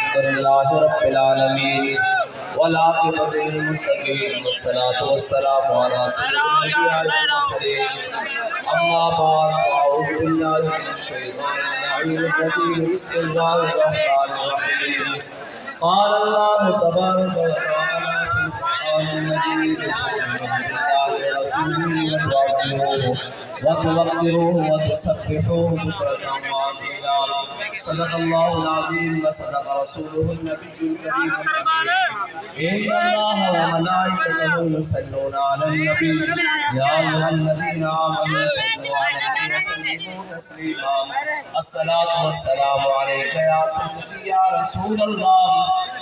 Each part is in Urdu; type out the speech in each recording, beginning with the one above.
الحمدللہ رب العالمین والعاقبۃ للمتقین والصلاة والسلام علی سید الانبیاء والمرسلین اما بعد فاعوذ باللہ من الشیطان اللعین الرجیم بسم اللہ الرحمن الرحیم قال اللہ تبارک وتعالی فی القرآن المجید وَآمِنُوا بِاللَّهِ وَرَسُولِهِ وَتُعَظِّرُوهُ وَتُوَقِّرُوهُ وَتُسَبِّحُوهُ بُكْرَةً وَأَصِيلًا صدق اللہ العظیم وصدق رسولہ النبی الکریم الامین ان اللہ وملائکتہ یصلون علی النبی یا ایھا الذین آمنوا صلوا علیہ وسلموا تسلیما الصلاۃ والسلام علیک یا سیدی یا رسول اللہ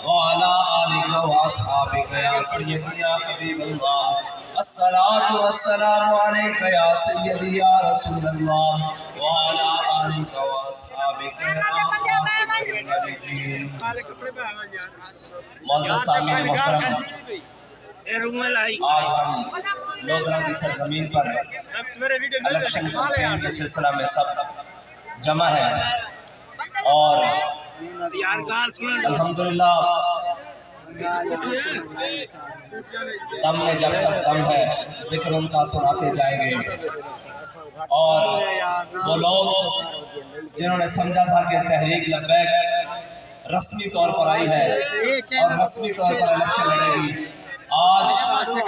وعلی آلک واصحابک یا سیدی یا حبیب اللہ الصلاۃ والسلام علیک یا سیدی یا رسول اللہ وعلی آلک واصحابک یا معزز سامعین محترم، آج ہم لودھرا کی سرزمین پر الیکشن کیمپین کے سلسلہ میں سب جمع ہیں اور الحمدللہ دم میں جب تک دم ہے ذکر ان کا سناتے جائیں گے۔ اور وہ لوگ جنہوں نے سمجھا تھا کہ تحریک لبیک رسمی طور پر آئی ہے اور رسمی طور پر الیکشن لڑے گی، آج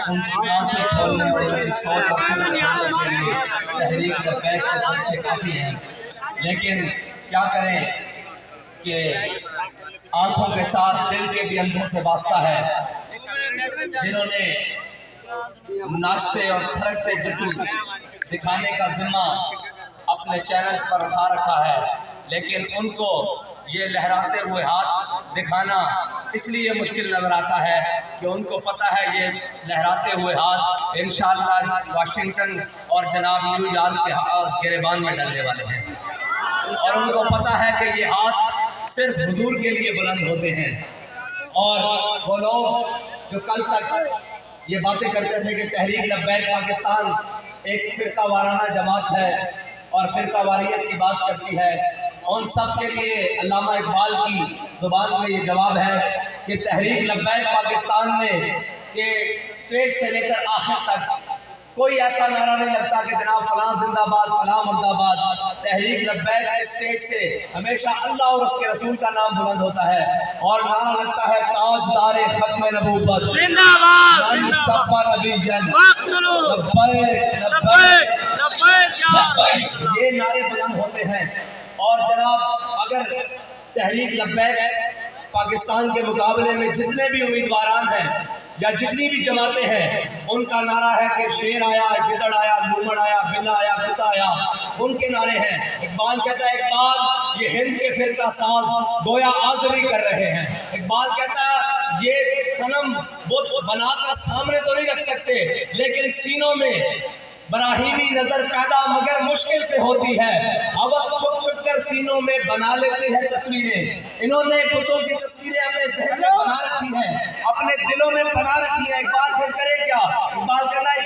ان کی آنکھیں کھولنے اور ان کی سوچ اور کھولنے کے لیے تحریک لبیک کے پیچھے کافی ہیں، لیکن کیا کریں کہ آنکھوں کے ساتھ دل کے بھی اندھوں سے واسطہ ہے۔ جنہوں نے ناچتے اور تھرکتے جسم دکھانے کا ذمہ اپنے چینلز پر اٹھا رکھا ہے، لیکن ان کو یہ لہراتے ہوئے ہاتھ دکھانا اس لیے مشکل نظر آتا ہے کہ ان کو پتہ ہے یہ لہراتے ہوئے ہاتھ انشاءاللہ واشنگٹن اور جناب نیو یارک کے گریبان میں ڈلنے والے ہیں، اور ان کو پتہ ہے کہ یہ ہاتھ صرف حضور کے لیے بلند ہوتے ہیں۔ اور وہ لوگ جو کل تک یہ باتیں کرتے تھے کہ تحریک لبیک پاکستان ایک فرقہ وارانہ جماعت ہے اور فرقہ واریت کی بات کرتی ہے، ان سب کے لیے علامہ اقبال کی زبان میں یہ جواب ہے کہ تحریک لبیک پاکستان میں کہ اسٹیج سے لے کر آخر تک کوئی ایسا نعرہ نہیں لگتا کہ جناب فلاں زندہ باد فلاں مرد آباد۔ تحریک لبیک کے اسٹیج سے ہمیشہ اللہ اور اس کے رسول کا نام بلند ہوتا ہے اور نعرہ لگتا ہے تاجدار ختم نبوت زندہ باد من سب نبی جن لبیک لبیک لبیک، یہ نعرے بلند ہوتے ہیں۔ اور جناب اگر تحریک لبیک پاکستان کے مقابلے میں جتنے بھی امیدواران ہیں یا جتنی بھی جماعتیں ہیں، ان کا نعرہ ہے کہ شیر آیا، گدڑ آیا، لومڑ آیا، بلا آیا، کتا آیا، ان کے نعرے ہیں۔ اقبال کہتا ہے اقبال یہ ہند کے فرقہ ساز گویا آزری کر رہے ہیں۔ اقبال کہتا ہے یہ صنم بت بنا کر سامنے تو نہیں رکھ سکتے، لیکن سینوں میں براہیمی نظر پیدا مگر مشکل سے ہوتی ہے، ہوس چھپ چھپ کر سینوں میں بنا لیتے ہیں تصویریں۔ انہوں نے بتوں کی تصویریں اپنے ذہن میں بنا رکھی ہیں، اپنے دلوں میں بنا رکھی ہیں۔ اقبال پھر کرے کیا؟ اقبال کہتا ہے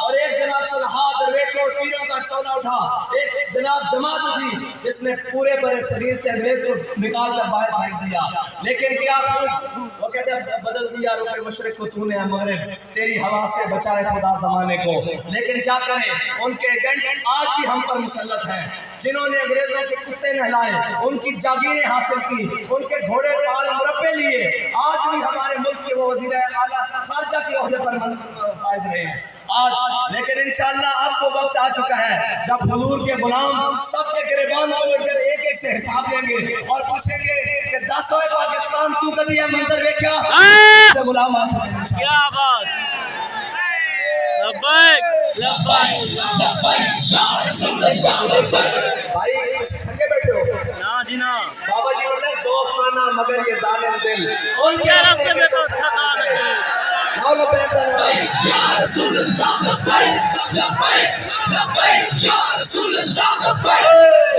اور ایک جناب صلحاء درویشوں اور پیروں کا ٹولہ اٹھا، ایک جناب جماعت اٹھی جس نے پورے برے صغیر سے انگریز کو نکال کر باہر پھینک دیا۔ لیکن کیا وہ کہتے ہیں بدل دیا رخ مشرق کو تو نے مغرب، تیری ہوا سے بچائے خدا زمانے کو۔ لیکن کیا کریں، ان کے ایجنٹ آج بھی ہم پر مسلط ہیں، جنہوں نے انگریزوں کے کتے نہلائے، ان کی جاگیریں حاصل کی، ان کے گھوڑے پال مربے لیے، آج بھی ہمارے ملک کے وہ وزیر اعلیٰ خارجہ کے عہدے پر فائز رہے ہیں آج۔ لیکن انشاءاللہ اب وہ وقت آ چکا ہے جب حضور کے غلام سب کے گریبان پکڑ کر ایک ایک سے حساب لیں گے اور پوچھیں گے کہ 10 ہوئے پاکستان تو کدی ہے منظر دیکھا؟ غلام آ چکے ہیں۔ کیا بات! لبیک لبیک لبیک یا رسول اللہ لبیک۔ بھائی کچھ تھکے بیٹھے ہو؟ نا جی نا، بابا جی بولتے ہیں ذوق مانا مگر یہ ظالم دل ان کے راستے میں تو تھکا نہیں۔ ناؤ لبیک یا رسول اللہ لبیک لبیک لبیک یا رسول اللہ لبیک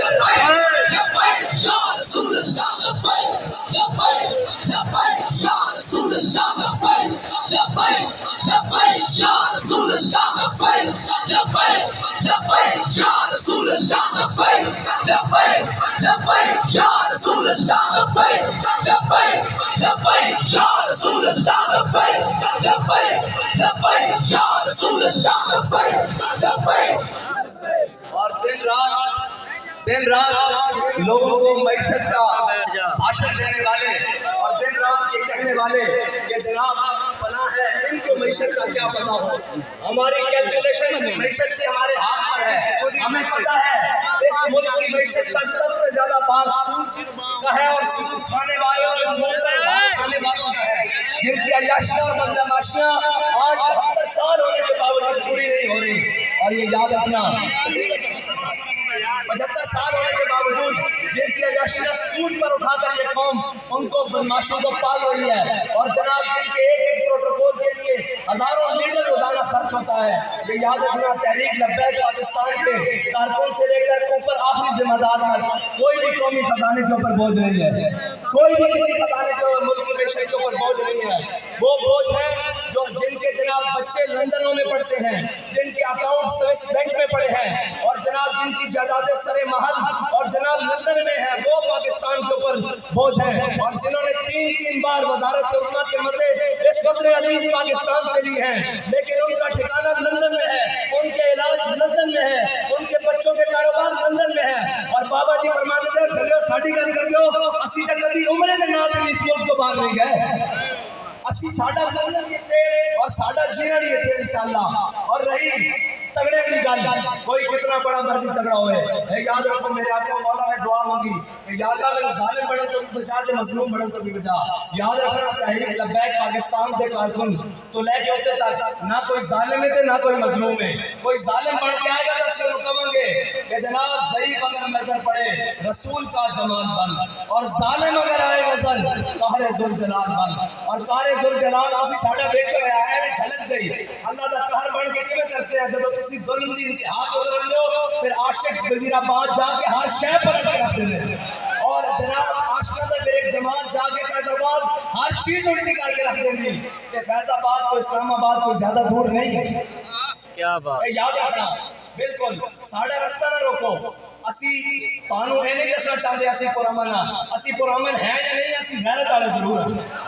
لبیک لبیک یا رسول اللہ لبیک لبیک لبیک یا رسول اللہ لبیک لبیک لبیک یا رسول اللہ لبیک لبیک لبیک یا رسول اللہ لبیک لبیک لبیک یا رسول اللہ لبیک لبیک لبیک یا رسول اللہ لبیک لبیک لبیک یا رسول اللہ لبیک لبیک۔ اور دن رات لوگوں کو معیشت کا بھاشن دینے والے اور دن رات یہ کہنے والے کہ جناب فلاں ہے، ان کو معیشت کا کیا پتا ہو؟ ہماری کیلکولیشن معیشت کی ہمارے ہاتھ پر ہے، ہمیں پتا ہے اس ملک کی معیشت کا سب سے زیادہ بار سود کا ہے اور سود کھانے والے اور سود پر کھانے والوں کا ہے، جن کی عیاشیاں اور بدماشیاں آج 72 سال ہونے کے باوجود پوری نہیں ہو رہی۔ اور یہ یاد رکھنا 75 سال ہونے کے باوجود جن کی عیاشیاں سود پر اٹھا کر یہ قوم ان کو بدماشوں کو پال رہی ہے، اور جناب جن کے ایک ایک پروٹوکول کے لیے ہزاروں لیٹر روزانہ خرچ ہوتا ہے۔ یہ یاد رکھنا تحریک لبیک پاکستان کے کارکن سے لے کر اوپر آخری ذمہ دار تک کوئی بھی قومی خزانے کے اوپر بوجھ نہیں ہے، کوئی بھی کسی خزانے کے ملک کی معیشت کے اوپر بوجھ نہیں ہے۔ وہ بوجھ ہیں جو جن کے جناب بچے لندنوں میں پڑھتے ہیں، جن کے اکاؤنٹ سوئس بینک میں پڑے ہیں، اور جناب جن کی جائیدادیں سر محل اور جناب لندن میں ہیں، وہ پاکستان کے اوپر بوجھ ہیں، اور جنہوں نے 3 بار وزارت عظمیٰ کے مزے اس وطن عزیز پاکستان سے لی ہیں، لیکن ان کا ٹھکانہ لندن میں ہے، ان کے علاج لندن میں ہے، ان کے بچوں کے کاروبار لندن میں ہے۔ اور بابا جی فرماتے تھے چلو ساڑھی گل کر دو، اسی تک کبھی عمرے کے نام اس ملک کو باہر نہیں گئے، اسی ساڑھا بولنا یہ تھے اور ساڑھا جینا یہ تھے انشاءاللہ۔ اور رہی تگڑے کی گل، کوئی کتنا بڑا مرضی تگڑا ہوئے، یاد رکھو میرے آقا مولا نے دعا مانگی کہ یا اللہ میں ظالم بڑھن تو بھی بچا دے، مظلوم بڑھن تو بھی بچا۔ یاد رکھنا تحریک لبیک پاکستان دے کارکن تو لے کے ہوتے تک نہ کوئی ظالم ہے نہ کوئی مظلوم ہے، کوئی ظالم بڑھ کے آئے گا تو اس کو کہیں گے کہ جناب ضعیف اگر نظر پڑے رسول کا جمال بن، اور ظالم اگر آئے نظر قہر ذوالجلال بن، اور قہر ذوالجلال اسی ساڑھا بیٹھ کے آئے میں جھلک گئی اللہ دا قہر بن کے کیوں کرتے ہیں؟ جب کسی ظلم دی انتہا کو اتر لو پھر عاشق وزیر آباد جا کے ہر شے پر رکھ دے دیں، اور جناب عاشقوں میں پھر ایک جماعت جا کے فیض آباد ہر چیز الٹی کر کے رکھ دیں گی کہ فیض آباد کو اسلام آباد کو زیادہ دور نہیں ہے۔ کیا بات! یاد رکھنا بالکل ساڑھا رستہ نہ روکو، اسی تانوں اے نہیں دسنا چاہتے اسی پرامن ہاں، اسی پرامن ہیں یا نہیں، اسی غیرت والے ضرور ہیں۔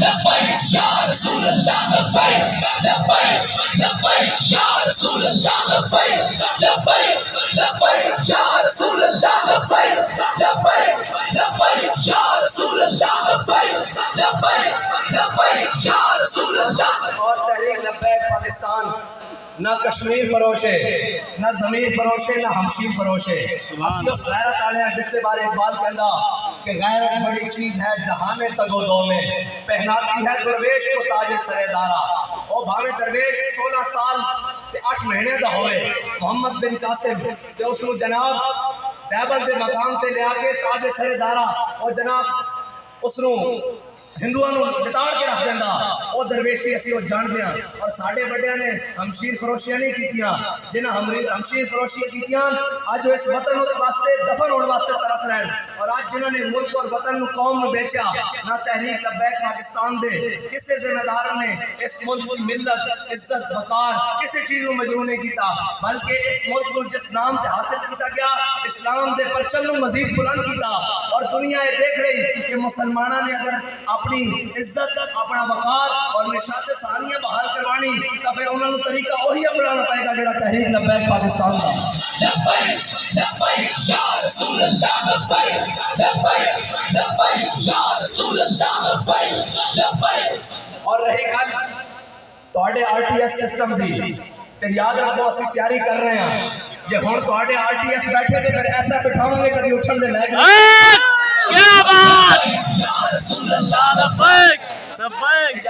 لبیک یا رسول اللہ لبیک لبیک لبیک یا رسول اللہ لبیک لبیک لبیک یا رسول اللہ لبیک لبیک لبیک یا رسول اللہ لبیک لبیک لبیک یا رسول اللہ۔ اور تحریک لبیک پاکستان نہ کشمیر فروش ہے، نہ ضمیر فروش ہے، نہ ہمشیر فروش ہے، اسی اس غیرت والے ہیں جس کے بارے اقبال کہندا کہ غیرت بڑی چیز ہے جہاں میں تگ و دو میں، پہناتی ہے درویش کو تاج سر دارا۔ او بھاوے درویش 16 سال تے 8 مہینے دا ہوئے، محمد بن قاسم تے اس نو جناب دیبل دے مقام تے لیا کے تاج سر دارا، اور جناب اس نو ہندوؤں بتاڑ کے رکھ دینا وہ درویشی اسی وہ جان دیا اور ساڑھے بڑے نے ہمشیر فروشیاں نہیں کیتیاں جنہ ہمشیر فروشیاں کیتیاں آج وہ اس وطن واسطے دفن ہونے واسطے ترس رہے ہیں اور آج جنہوں نے ملک اور وطن قوم میں بیچا نہ تحریک لبیک پاکستان دے کسے ذمہ دار نے اس ملک کی ملت عزت وقار کسی چیز میں مجروح نہیں کیتا بلکہ اس ملک کو جس نام تے حاصل کیتا گیا اسلام دے پرچم نو مزید بلند کیتا اور دنیا یہ دیکھ رہی کہ مسلمانوں نے اگر اپنی عزت اپنا وقار اور نشاط ثانیہ بحال کروانی تو پھر انہوں نے طریقہ وہی اپنانا پائے گا جڑا تحریک لبیک پاکستان کا لبیک لبیک یا رسول اللہ لبیک لبیک لبیک یا رسول اللہ لبیک لبیک اور رہی گل تواڈے آر ٹی ایس سسٹم دی تے یاد رکھو اسی تیاری کر رہے ہیں جے ہن تواڈے آر ٹی ایس بیٹھے تے پھر ایسا بٹھاؤں گے کبھی اٹھن دے لائق کیا بات لبیک لبیک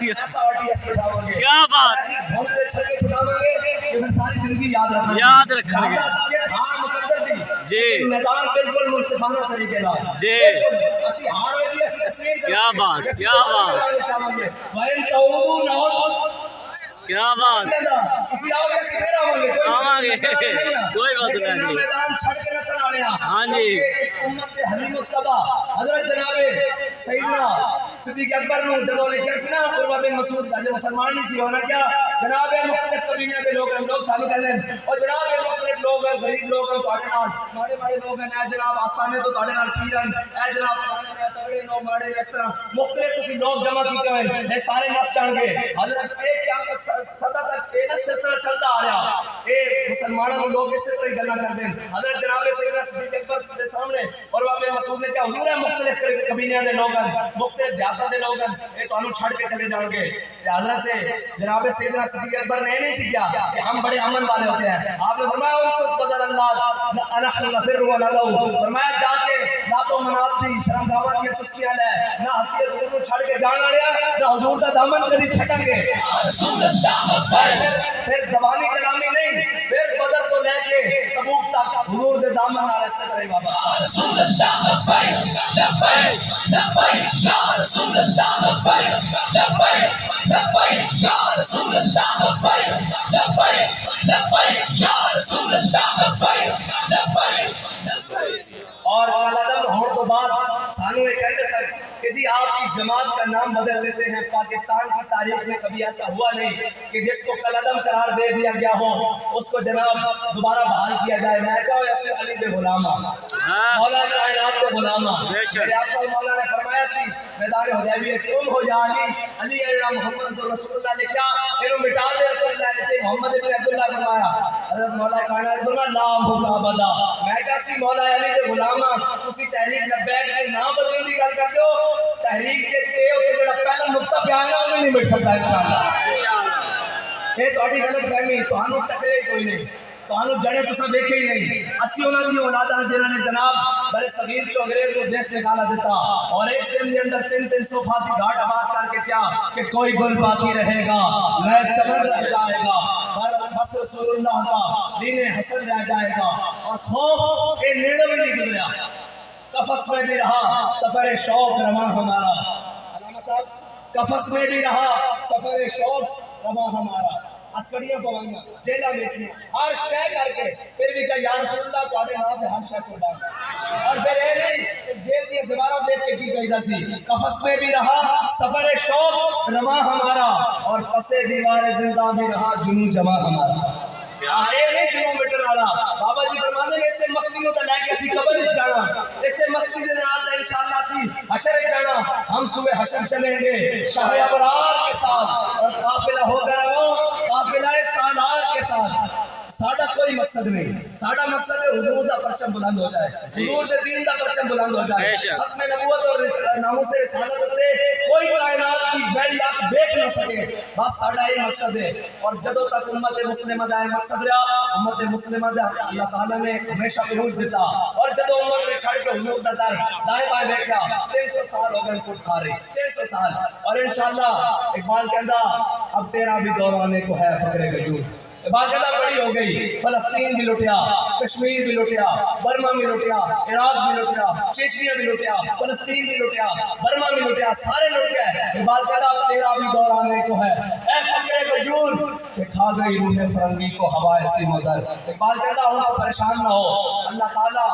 ایسا آر ٹی ایس بٹھاؤں گے کیا بات ایسی دھون دے چھکے چھڑاؤں گے کہ پھر ساری زندگی یاد رکھیں گے یاد رکھیں گے یہ ہار مقدر دی جی میدان بالکل منصفانہ طریقے نال جی اسی ہار ہوئی دی اسی تسلیم کیا بات کیا بات وَإِن تَعُودُوا نَعُودْ کیا بات اسی آؤ گے اسی پھر آؤں گے آواں گے کوئی مسئلہ نہیں میدان چھڑ کے نسل آنے ہاں جی اس امت کے حلیم التبا حضرت جناب سیدنا صدیق اکبر نے جب انہیں کیا سنا عروہ بن مسعود جو مسلمان نہیں سی ہونا کیا جناب مختلف قبیلے کے لوگ ہیں لوگ سانی کہتے ہیں اور جناب مختلف لوگ ہیں غریب لوگ ہیں تواڈے نال مارے مارے لوگ ہیں اے جناب آستانے تو تواڈے نال پیر ہیں اے جناب پرانے تگڑے لوگ ماڑے اس طرح مختلف تسی لوگ جمع کیتے ہوئے یہ سارے نس جان گے حضرت ایک کیا سدا تک یہ سلسلہ چلتا آ رہا اے مسلمانوں لوگ اس طرح گلا کرتے ہیں حضرت جناب سیدنا صدیق اکبر کے سامنے اور وہاں پہ مسعود نے کیا حضور ہے مختلف قبیلیاں دے لوگ ہیں مختلف دیہاتاں دے لوگ ہیں اے تانوں چھڑ کے چلے جان گے حضرت جناب سیدنا صدیق اکبر نے نہیں سیکھا کہ ہم بڑے امن والے ہوتے ہیں آپ نے فرمایا انسس بدر اللہ انحن نفر ولدو فرمایا جا کے نہ تو منات دی شرم دعوت کی چسکیاں لے نہ ہنسی حضور کو چھڑ کے جان والیا نہ حضور دا دامن کدی چھٹیں گے رسول اللہ پھر زبانی کلامی نہیں پھر بدر کو لے کے تبوک تک حضور دے دامن نال ایسے کرے بابا رسول اللہ لبیک لبیک لبیک یا رسول اللہ لبیک لبیک لبیک یا رسول اللہ لبیک لبیک لبیک یا رسول اللہ لبیک لبیک اور قلم ہونے تو بعد سانو یہ کہتے سر کہ جی آپ کی جماعت کا نام بدل لیتے ہیں پاکستان کی تاریخ میں کبھی ایسا ہوا نہیں کہ جس کو قلم قرار دے دیا گیا ہو اس کو جناب دوبارہ بحال کیا جائے میں کہا ایسے علی دے غلامہ مولا کائنات دے غلامہ میرے آقا مولا نے فرمایا سی میدان حدیبیہ تم ہو جا علی اے محمد رسول اللہ لکھا انہوں مٹا دے رسول اللہ نے محمد ابن عبداللہ فرمایا حضرت مولا کائنات فرمایا لا مقابدہ میں کہا سی مولا علی دے غلامہ تسی تحریک لبیک کے نام بدلنے کی گل کرتے ہو تحریک کے تے ہوتے جڑا پہلا نقطہ پہ آنا انہیں نہیں مٹ سکتا انشاءاللہ یہ تہاڈی غلط فہمی تہانوں ٹکرے کوئی نہیں تہانوں جڑے تساں ویکھے ہی نہیں اسی انہاں دی اولاداں جنہاں نے جناب برے صغیر چوں انگریز کو دیش نکالا دیتا اور ایک دن دے اندر 300 پھانسی گھاٹ آباد کر کے کیا کہ کوئی گل باقی رہے گا نئے چمن رہ جائے گا بس رسول اللہ کا دین حسن رہ جائے گا اور خوف کے نیڑے بھی نہیں گزرا قفص میں بھی رہا سفر شوق رواں ہمارا علامہ صاحب قفص میں بھی رہا سفر شوق رواں ہمارا اکڑیاں پوائیاں جیلہ بیٹھیاں ہر شے کر کے پھر بھی کہا یا رسول اللہ تواڈے نام تے ہر شے قربان اور پھر اے نہیں کہ جیل دی دیواروں دیکھ کے کی کہیدا سی قفص میں بھی رہا سفر شوق رواں ہمارا اور پس دیوار زندہ بھی رہا جنوں جمع ہمارا اے نہیں جنوں مٹن والا بابا جی فرماندے نے اسے مسجد نوں تے لے کے اسی قبر وچ جانا اسے مسجد دے نال تے انشاءاللہ اسی حشر وچ جانا ہم صبح حشر چلیں گے شاہ ابرار کے ساتھ اور قافلہ ہو کر وہ قافلہ سالار کے ساتھ ساڈا کوئی مقصد نہیں ساڈا مقصد ہے حضور دا پرچم بلند ہو جائے حضور دے دین دا پرچم بلند ہو جائے ختم نبوت اور ناموس رسالت تے کوئی کائنات کی بیڑی آپ دیکھ نہ سکے بس ساڈا یہ مقصد ہے اور جدوں تک امت مسلمہ دا مقصد رہا امت مسلمہ دا اللہ تعالی نے ہمیشہ عروج دیتا اور جدوں امت نے چھڑ کے حضور دا در دائیں بائیں دیکھا 300 سال ہو گئے کٹ کھا رہے 300 سال اور انشاءاللہ اقبال کہندا اب تیرا بھی دور آنے کو ہے فقر وجود عبادت بڑی ہو گئی، فلسطین بھی لٹیا، کشمیر بھی لٹیا، برما بھی لٹیا، عراق بھی لٹیا، چیچنیا بھی لٹیا، فلسطین بھی لٹیا، برما بھی لٹیا، سارے لٹ گئے۔ عبادت تیرا بھی دور آنے کو ہے، اے فقر وجود کہ کھا گئی روح فرنگی کو ہوا ایسی نظر۔ عبادت ہوں تو پریشان نہ ہو، اللہ تعالیٰ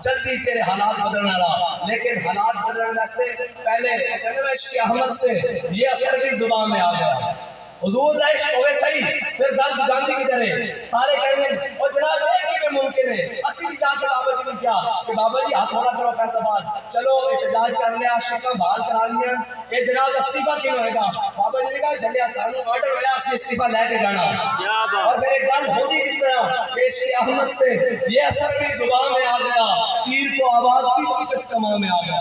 جلدی تیرے حالات بدلنا رہا، لیکن حالات بدلنے سے پہلے عشق احمد سے یہ اثر بھی زبان میں آ گیا۔ حضور کا عشق ہوئے صحیح، پھر گل گاندھی کی طرح سارے کہنے اور جناب ایک ہی میں ممکن ہے۔ اسی بھی جا کے بابا جی نے کیا کہ بابا جی ہاتھ ہونا کرو فیصلہ باد، چلو احتجاج کر لیا، شکم بحال کرا لیا، یہ جناب استعفیٰ کیوں ہوئے گا؟ بابا جی نے کہا جلیا سانو آرڈر ہویا اسی استعفیٰ لے کے جانا، اور پھر ایک گل ہو جی کس طرح کہ عشق احمد سے یہ اثر بھی زبان میں آ گیا، تیر کو آواز بھی واپس کماں میں آ گیا۔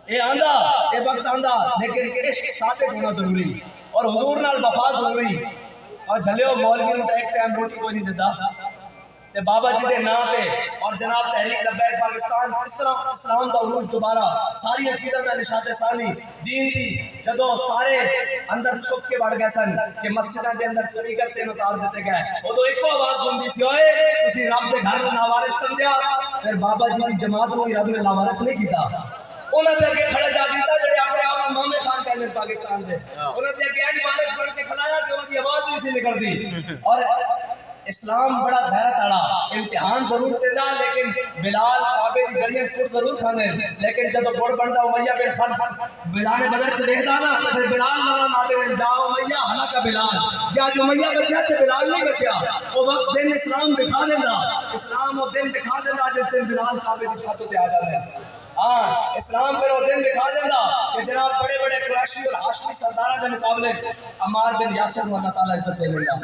یہ آندھا، یہ وقت آندھا، لیکن عشق صادق ہونا ضروری اور حضور نال وفا ضروری۔ اور جھلیو مولوی نوں تے ایک ٹائم روٹی کوئی نہیں دیتا تے بابا جی دے نام تے اور جناب تحریک لبیک پاکستان اس طرح اسلام دا عروج دوبارہ ساری چیزاں دا نشاط ثانی دین دی جدو سارے اندر چھپ کے بڑھ گئے سن کہ مسجداں دے اندر سپیکر تے اتار دیتے گئے، ادو ایکو آواز ہوندی سی اوئے تسی رب دے گھر نوں ناوارث سمجھیا، پھر بابا جی دی جماعت نوں رب نے ناوارث نہیں کیتا، انہاں دے اگے کھڑا جا دیتا جڑے اپنے آپ کو امام خان کہنے پاکستان دے، انہاں دے اگے اج وارث بن کے کھلایا کہ انہاں دی آواز نہیں سی نکلدی۔ اور اسلام بڑا غیرت والا امتحان ضرور دینا، لیکن بلال کعبے دی گلیاں کٹ ضرور کھانے، لیکن جب گڑ بندا امیہ بن خلف بلال بدر سے دیکھدا نا تو پھر بلال نظر آتے ہیں جاؤ امیہ ہلاکا بلال، یا جو امیہ بچیا تے بلال نہیں بچیا، وہ وقت دن اسلام دکھا دینا، اسلام وہ دن دکھا دینا جس دن بلال کعبے دی چھت تے آ جاندے۔ ہاں اسلام پھر وہ دن دکھا دینا کہ جناب بڑے بڑے قریشی اور ہاشمی سرداراں دے مقابلے عمار بن یاسر کو اللہ تعالیٰ عزت دے لے گا۔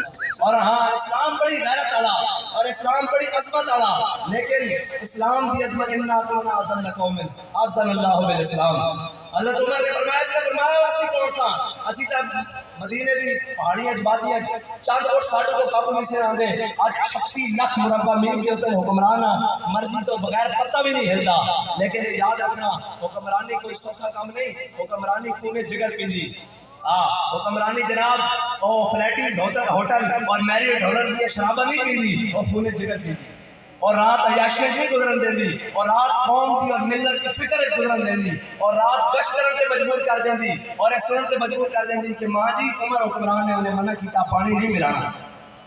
اور ہاں اسلام بڑی غیرت والا اور اسلام بڑی عظمت والا، لیکن اسلام دی عظمت انا کنا اعظم قوم اعظم اللہ بالاسلام۔ حضرت عمر نے فرمایا اس نے فرمایا اسی کون سا اسی تا مدینے دی پہاڑیاں وادیاں چند اور ساڈے کو قابو نہیں سے آندے، اج 36 لاکھ مربع میل کے اوپر حکمران مرضی تو بغیر پتہ بھی نہیں ہلدا، لیکن یاد رکھنا حکمرانی کوئی سوکھا کام نہیں، حکمرانی خون جگر پیندی۔ حکمرانی جناب او فلیٹیز ہوٹل اور میریٹ ہولر کی شرابہ نہیں پیندی، وہ خون جگر پیندی، اور رات عیاشی نہیں گزرن دیندی، اور رات قوم دی اور ملت کی فکر گزرن دیندی، اور رات گشت کرن تے مجبور کر دیندی، اور اس سنن تے مجبور کر دیندی کہ ماں جی عمر حکمران نے انہیں منع کیتا پانی نہیں ملانا۔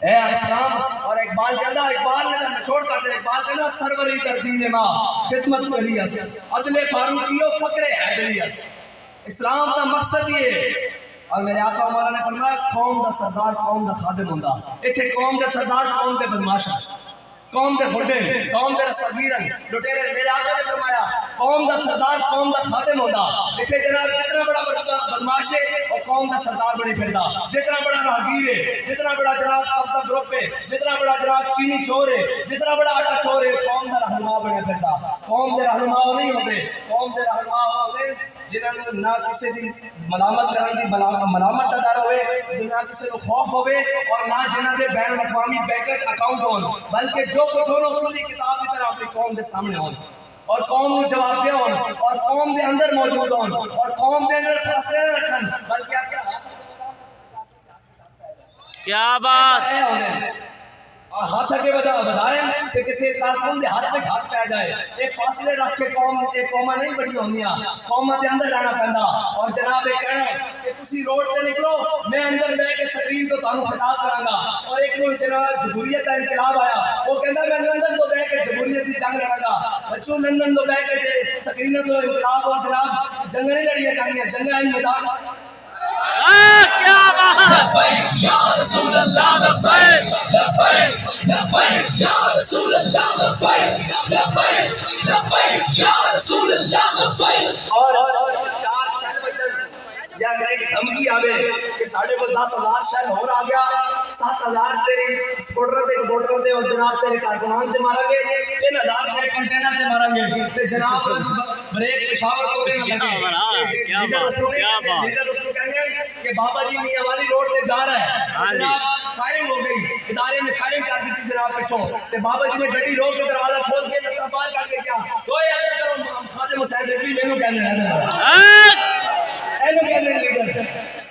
اے اسلام اور اقبال کہندا، اقبال نے چھوڑ کر دے، اقبال کہندا سروری در دین ماں خدمت ولی است، عدل فاروقی و فقر حیدری است۔ اسلام دا مقصد یہ ہے، اور میرے آقا مولا نے فرمایا قوم دا سردار قوم دا خادم ہوندا، ایتھے قوم دا سردار قوم دے بدماش قوم دے بھٹے قوم دے رسدیرن لٹیرے، میرے آقا نے فرمایا قوم دا سردار قوم دا خادم ہوندا، ایتھے جناب جتنا بڑا بدماش ہے اور قوم دا سردار بنی پھردا، جتنا بڑا راہگیر ہے، جتنا بڑا جناب قبضہ گروپ ہے، جتنا بڑا جناب چینی چور ہے، جتنا بڑا آٹا چور ہے، قوم دا رہنما بنے پھردا۔ قوم دے رہنما نہیں ہوندے، قوم دے رہنما ہوندے جنہاں نوں نہ کسی دی ملامت کرن دی ملامت دا ڈر ہوئے، نہ کسی نوں خوف ہوئے، اور نہ جنہاں دے بین الاقوامی بینک اکاؤنٹ ہون، بلکہ جو کچھ ہون کھلی کتاب کی طرح اپنی قوم دے سامنے ہون، اور قوم نوں جواب دے ہون، اور قوم دے اندر موجود ہون، اور قوم دے اندر فیصلے رکھن، بلکہ اس طرح کیا بات ہاتھ اگے بدھائیں کہ کسی کارکن دے ہاتھ میں ہاتھ پہ جائے، ایک فاصلے رکھ کے قوماں نہیں بڑی ہوندیاں، قوماں دے اندر رہنا پیندا، اور جناب یہ کہنا کہ تسی روڈ تے نکلو میں اندر بیٹھ کے سکرین تو تانوں خطاب کراں گا، اور ایک نوں جناب جمہوریت کا انقلاب آیا، وہ کہندا میں لندن تو بیٹھ کے جمہوریت دی جنگ لڑاں گا، بچوں لندن تو بیٹھ کے سکرین تو انقلاب اور جناب جنگ نہیں لڑیاں جاندیاں، جنگاں ان میدان۔ کیا بات لبیک یا رسول اللہ لبیک لبیک لبیک یا رسول اللہ لبیک لبیک لبیک یا رسول اللہ لبیک۔ اور 4 شہر بچن یا ایک دھمکی آوے کہ ساڑھے کو 10,000 شہر ہو رہا گیا، 7,000 تیرے سپورٹر تے ووٹر تے اور جناب تیرے کارکنان تے مارا گے، 3,000 تیرے کنٹینر تے مارا گے، تے جناب بریک پشاور کو نہیں لگے۔ لیڈر اس کو کہیں گے کہ بابا جی میاں والی روڈ تے جا رہا ہے، جناب فائرنگ ہو گئی، ادارے نے فائرنگ کر دی تھی جناب پچھو، تے بابا جی نے گڈی روک کے دروازہ کھول کے لگتا باہر کر کے کیا کوئی اگر کرو خادم حسین رضوی میں نو کہنے ہیں، اینو کہنے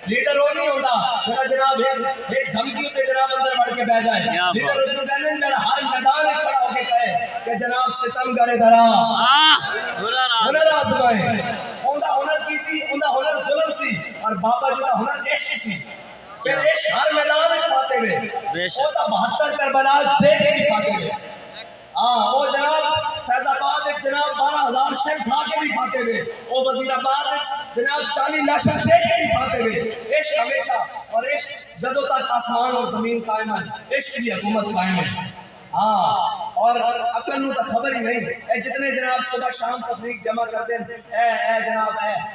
لیڈر وہ نہیں ہوتا جڑا جناب ایک دھمکی تے جناب اندر بڑھ کے بیٹھ جائے لیکن اس کو کہنے جڑا ہر میدان میں کھڑا ہو کے کہے کہ جناب ستم کرے درا ہنر آزمائے اوندا ہنر کی سی اوندا ہنر ظلم سی اور بابا جی دا ہنر عشق سی پھر عشق ہر میدان میں پاتے ہوئے اوندا 72 کربلا دے کے بھی پاتے ہوئے وہ جناب فیض آباد ایک جناب 12,000 شہید جھا کے بھی پاتے ہوئے وہ وزیر آباد جناب 40 لاشیں دے کے بھی پاتے ہوئے عشق ہمیشہ اور عشق جدوں تک آسمان اور زمین قائم ہے عشق کی حکومت قائم ہے اور عقل نو تو خبر ہی نہیں اے جتنے جناب صبح شام تفریق جمع کرتے ہیں اے جناب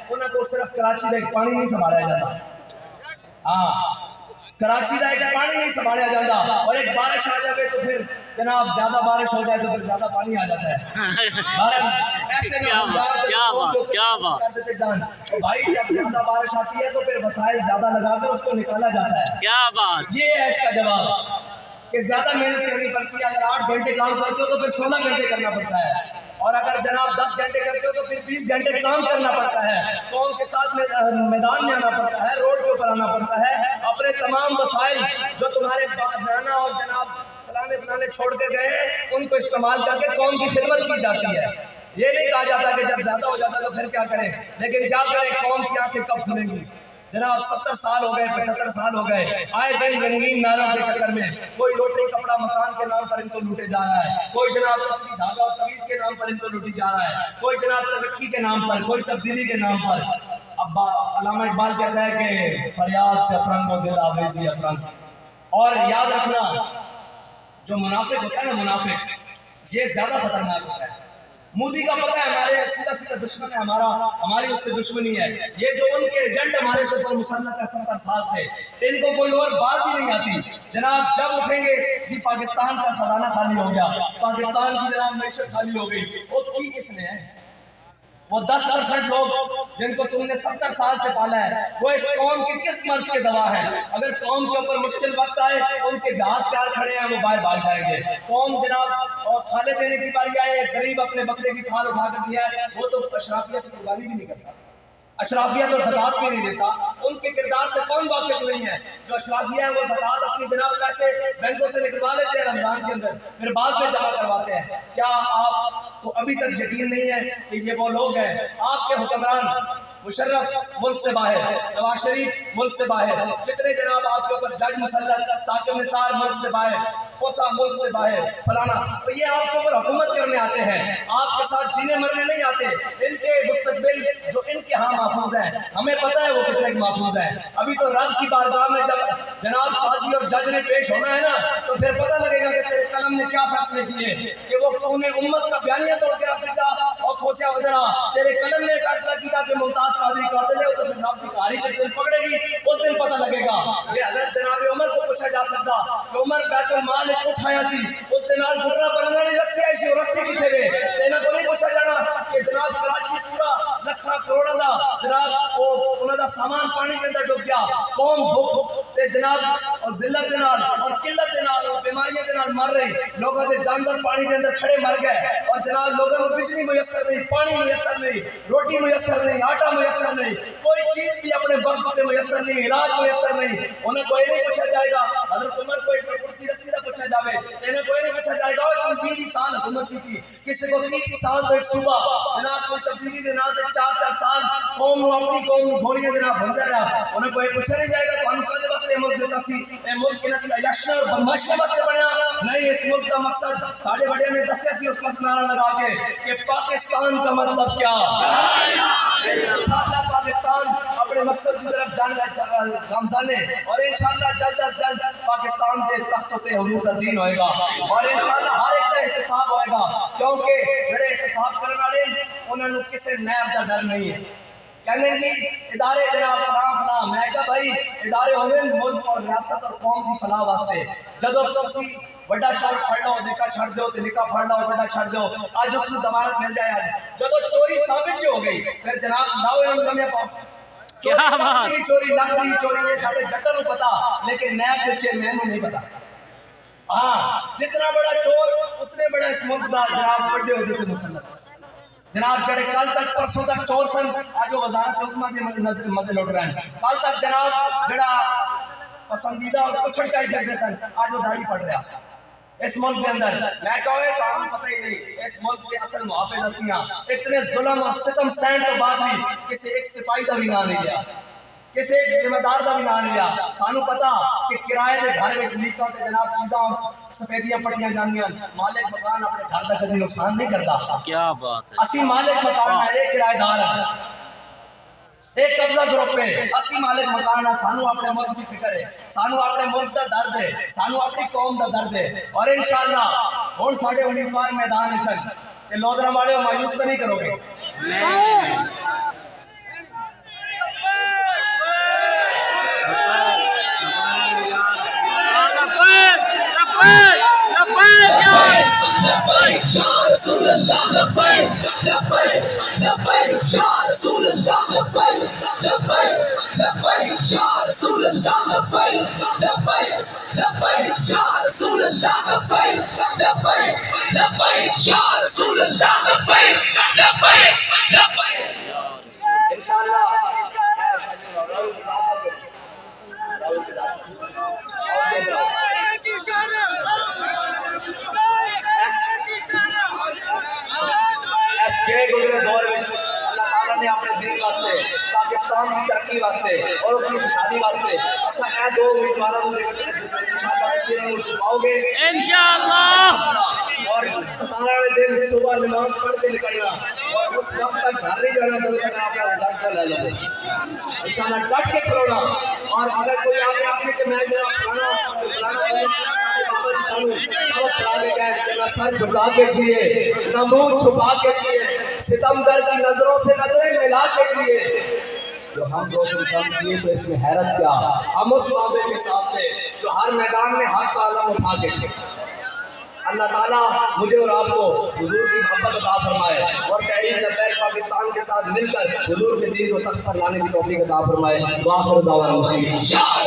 انہاں کو صرف کراچی دا ایک پانی نہیں سنبھالیا جاتا کراچی دا ایک پانی نہیں سنبھالیا جاتا اور ایک بارش آ جائے تو پھر جناب زیادہ بارش ہو جائے تو پھر زیادہ پانی آ جاتا ہے ایسے دیتے جان بھائی جب زیادہ بارش آتی ہے تو پھر وسائل زیادہ لگا کر اس کو نکالا جاتا ہے کیا بات یہ ہے اس کا جواب کہ زیادہ محنت کرنی پڑتی ہے اگر 8 گھنٹے کام کرتے ہو تو پھر 16 گھنٹے کرنا پڑتا ہے اور اگر جناب 10 گھنٹے کرتے ہو تو پھر 20 گھنٹے کام کرنا پڑتا ہے قوم کے ساتھ میدان میں آنا پڑتا ہے روڈ کے اوپر آنا پڑتا ہے اپنے تمام وسائل جو تمہارے نانا اور جناب فلانے چھوڑ کے گئے ان کو استعمال کر کے قوم کی خدمت کی جاتی ہے یہ نہیں کہا جاتا کہ جب زیادہ ہو جاتا تو پھر کیا کریں لیکن جا کر قوم کی آنکھیں کب کھلیں گی جناب 70 سال ہو گئے 75 سال ہو گئے آئے دن رنگین ناروں کے چکر میں کوئی روٹی کپڑا مکان کے نام پر ان کو لوٹے جا رہا ہے کوئی جناب تسبیح دھاگا اور تعویذ کے نام پر ان کو لوٹی جا رہا ہے کوئی جناب ترقی کے نام پر کوئی تبدیلی کے نام پر اب علامہ اقبال کہتا ہے کہ فریاد سے افرنگ و دل آویزی افرنگ اور یاد رکھنا جو منافق ہوتا ہے نا منافق یہ زیادہ خطرناک ہوتا ہے مودی کا پتہ ہے ہمارے سیدھا دشمن ہے ہماری اس سے دشمنی ہے یہ جو ان کے ایجنٹ ہمارے اوپر مسلط ہے 70 سال سے ان کو کوئی اور بات ہی نہیں آتی جناب جب اٹھیں گے جی پاکستان کا خزانہ خالی ہو گیا پاکستان کی جناب معیشت خالی ہو گئی وہ کی کس نے ہے وہ 10% لوگ جن کو تم نے 70 سال سے پالا ہے وہ اس قوم کے کس مرض کے دوا ہے اگر قوم کے اوپر مشکل وقت آئے ان کے جہاز تیار کھڑے ہیں وہ باہر بھاگ جائیں گے قوم جناب اور کھالے دینے کی باری آئے غریب اپنے بکرے کی کھال اٹھا کر دیا ہے وہ تو اشرافیہ کی قربانی بھی نہیں کرتا اشرافیہ تو زکوٰۃ بھی نہیں دیتا ان کے کردار سے کون واقف نہیں ہے جو اشرافیہ ہے وہ زکوٰۃ اپنی جناب پیسے بینکوں سے نکلوا لیتے ہیں رمضان کے اندر پھر بعد میں جمع کرواتے ہیں کیا آپ کو ابھی تک یقین نہیں ہے کہ یہ وہ لوگ ہیں آپ کے حکمران مشرف ملک سے باہر نواز شریف ملک سے باہر جتنے جناب آپ کے اوپر جج مسلط ثاقب نثار ملک سے باہر کوسا ملک سے باہر فلانا تو یہ آپ کے اوپر حکومت کرنے آتے ہیں آپ کے ساتھ جینے مرنے نہیں آتے ان کے مستقبل جو ان کے ہاں محفوظ ہیں ہمیں پتہ ہے وہ کتنے محفوظ ہیں ابھی تو رب کی بارگاہ میں جب جناب قاضی اور جج نے پیش ہونا ہے نا تو پھر پتہ لگے گا کہ تیرے قلم نے کیا فیصلے کیے کہ وہ قوم امت کا بیانیہ توڑ کے رکھ دیتا اور کھوسیا ادھرا تیرے قلم نے فیصلہ کیا کہ ممتاز قادری قاتل ہے تو پھر رب کی قاری جس دن پکڑے گی اس دن پتہ لگے گا یہ حضرت جناب عمر کو پوچھا جا سکتا کہ عمر بیت المال اٹھایا سی اس دن گھٹنا پر انہوں نے رسی آئی سی اور رسی کتنے گئے انہوں کو نہیں پوچھا جانا کہ جناب کراچی پورا لکھاں کروڑا دا جناب انہوں دا سامان پانی کے اندر ڈوب گیا قوم بھوک تے جناب اور ذلت نال اور قلت نال اور بیماریاں دے نال مر رہی لوگوں دے جانور پانی کے اندر کھڑے مر گئے اور جناب لوگوں کو بجلی میسر نہیں پانی میسر نہیں روٹی میسر نہیں آٹا میسر نہیں کوئی چیز بھی اپنے وقت تے میسر نہیں علاج میسر نہیں انہیں کوئی نہیں پوچھا جائے گا حضرت عمر کو ایک پڑتی رسی نہ پوچھا جاوے انہیں کوئی نہیں پوچھا جائے گا تم 20 سال حکومت کی تھی کسی کو 30 سال تو ایک صوبہ جناب کوئی تبدیلی دے نام سے 4 سال قوم نو اپنی قوم نو گھوڑیاں دے نام بندر رہا انہیں کوئی پوچھا نہیں جائے گا تو ہم کدے واسطے ملک دیتا سی اے ملک کے نتی عیاشی اور بدماشی واسطے بنیا نہیں اس ملک کا مقصد ساڑھے بڑے نے دسیا سی اس وقت نعرہ لگا کے کہ پاکستان کا مطلب کیا انشاءاللہ پاکستان اپنے مقصد کی طرف جانے گامزانے اور انشاءاللہ جلد پاکستان کے تخت تے حضور کا دین ہوئے گا اور انشاءاللہ ہر ایک کا احتساب ہوئے گا کیونکہ بڑے احتساب کرنے والے انہوں نے کسی نیب کا ڈر نہیں ہے کہنے جی ادارے جناب فلاں میں کہا بھائی ادارے ہونے ملک اور ریاست اور قوم کی فلاح واسطے جدو تسی بڑا چور پڑھ لو نکاح چھڑ دو تو نکاح پڑھ لو بڑا چھڑ دو آج اس کو ضمانت مل جائے آج جدو چوری ثابت جو ہو گئی پھر جناب لاؤ علم کمیں پاؤ چوری لاکھ دی چوری یہ ساڑھے جٹر نو پتا لیکن نیب کے چیئرمین نو نہیں پتا جتنا بڑا چور اتنے بڑا اس ملک دا جناب بڑے ہوتے تھے مسلط جناب جڑے کل تک پرسوں تک چور سن آج وہ وزارت حکومت کے مزے لوٹ رہے ہیں کل تک جناب جڑا پسندیدہ اور کچھ چاہیے کرتے سن آج وہ داڑھی پڑ رہا اس ملک کے اندر میں کہوں گا کام پتہ ہی نہیں اس ملک کے اصل محافظ اسیاں اتنے ظلم اور ستم سہن کے بعد بھی کسی ایک سپاہی کا بھی نام نہیں لیا کسی ایک ذمہ دار کا بھی نام نہیں لیا سانو پتا کہ کرائے دے گھر وچ لیکاں تے جناب چیزاں اور سفیدیاں پٹیاں جانیاں مالک مکان اپنے گھر دا کبھی نقصان نہیں کرتا کیا بات ہے اسی مالک مکان ہے ایک کرایہ دار ہے ایک قبضہ گروپ پہ اسی مالک مکان ہے سانو اپنے ملک کی فکر ہے سانو اپنے ملک دا درد ہے سانو اپنی قوم دا درد ہے اور انشاءاللہ ہن ساڈے امیدوار میدان وچ ہیں تے لودرا والے مایوس تو نہیں کرو گے لبیک یا رسول اللہ لبیک لبیک لبیک یا رسول اللہ لبیک لبیک لبیک یا رسول اللہ لبیک لبیک لبیک یا رسول اللہ لبیک لبیک لبیک یا رسول اللہ لبیک لبیک لبیک انشاءاللہ اس کے گزرے دور میں اللہ تعالیٰ نے اپنے دین واسطے پاکستان کی ترقی واسطے اور اس کی خوشحالی واسطے ایسا ہے دو امیدواراں کو انشاءاللہ اسی نے چھپاؤ گے انشاءاللہ اور 17 دن صبح نماز پڑھ کے نکلنا اور اس وقت تک گھر نہیں جانا جب تک آپ کا رزلٹ نہ لے لو انشاءاللہ ڈٹ کے کھلونا اور اگر کوئی آگے آپ کے میں جناب فلانا سر جھکا کے جیے نہ منہ چھپا کے جیے ستمگر کی نظروں سے نظریں ملا کے جیے جو ہم دو دن کم کیے تو اس میں حیرت کیا ہم اس بابے کے ساتھ تھے جو ہر میدان میں حق کا علم اٹھا کے تھے اللہ تعالیٰ مجھے اور آپ کو حضور کی محبت عطا فرمائے اور تحریک لبیک پاکستان کے ساتھ مل کر حضور کے دین کو تخت پر لانے کی توفیق عطا فرمائے وآخر دعوانا